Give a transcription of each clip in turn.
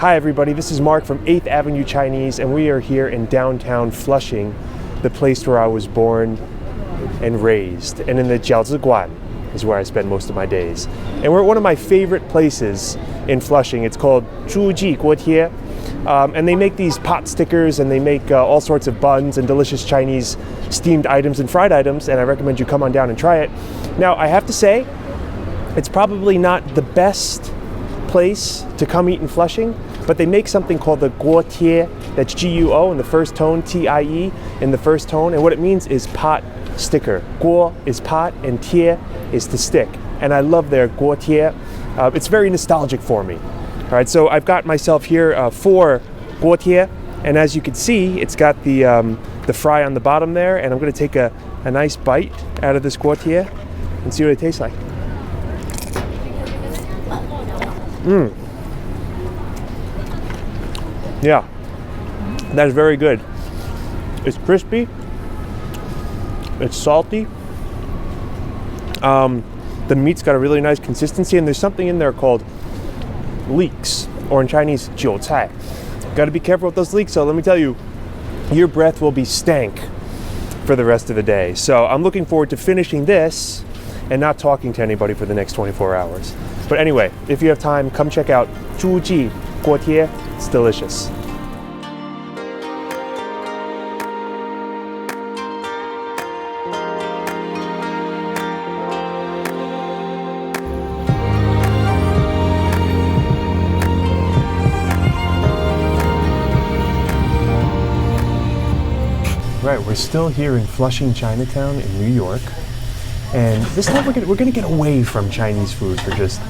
Hi everybody, this is Mark from 8th Avenue Chinese, and we are here in downtown Flushing, the place where I was born and raised. And in the Jiaozi Guan is where I spend most of my days. And we're at one of my favorite places in Flushing. It's called Zhuji Guotie. And they make these pot stickers, and they make all sorts of buns and delicious Chinese steamed items and fried items, and I recommend you come on down and try it. Now, I have to say, it's probably not the best place to come eat in Flushing, but they make something called the guotie. That's G-U-O in the first tone, T-I-E in the first tone, and what it means is pot sticker. Guo is pot and tie is to stick, and I love their guotie. It's very nostalgic for me. All right, so I've got myself here 4 guotie, and as you can see, it's got the fry on the bottom there, and I'm going to take a nice bite out of this guotie and see what it tastes like. Yeah, that is very good. It's crispy, it's salty, the meat's got a really nice consistency, and there's something in there called leeks, or in Chinese, 韭菜. Got to be careful with those leeks, so let me tell you, your breath will be stank for the rest of the day. So I'm looking forward to finishing this and not talking to anybody for the next 24 hours. But anyway, if you have time, come check out Zhuji Guotie. It's delicious. Right, we're still here in Flushing, Chinatown in New York, and this time we're gonna get away from Chinese food for just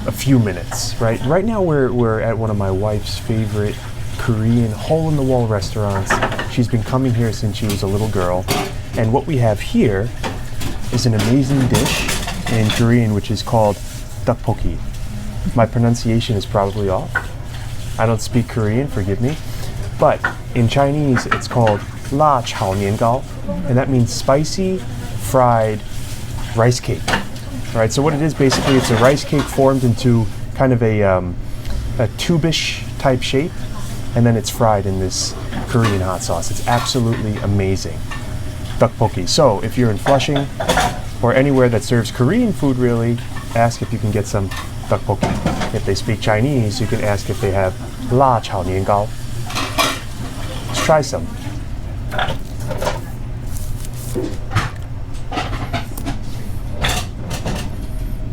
a few minutes. Right now we're at one of my wife's favorite Korean hole-in-the-wall restaurants. She's been coming here since she was a little girl, and what we have here is an amazing dish in Korean which is called tteokbokki. My pronunciation is probably off. I don't speak Korean, forgive me, but in Chinese it's called 辣炒年糕, and that means spicy fried rice cake. All right, so what it is basically, it's a rice cake formed into kind of a tube-ish type shape, and then it's fried in this Korean hot sauce. It's absolutely amazing. Tteokbokki. So if you're in Flushing or anywhere that serves Korean food, really, ask if you can get some tteokbokki. If they speak Chinese, you can ask if they have 辣炒年糕. Let's try some.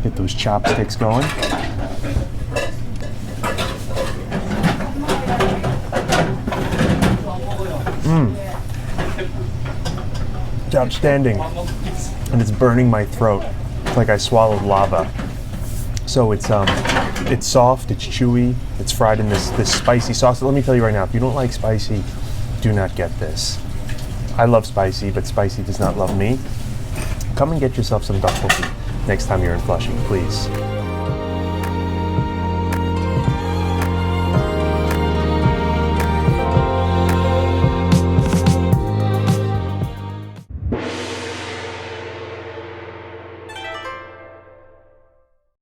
Get those chopsticks going. It's outstanding. And it's burning my throat. It's like I swallowed lava. So it's soft, it's chewy, it's fried in this spicy sauce. Let me tell you right now, if you don't like spicy, do not get this. I love spicy, but spicy does not love me. Come and get yourself some tteokbokki next time you're in Flushing, please.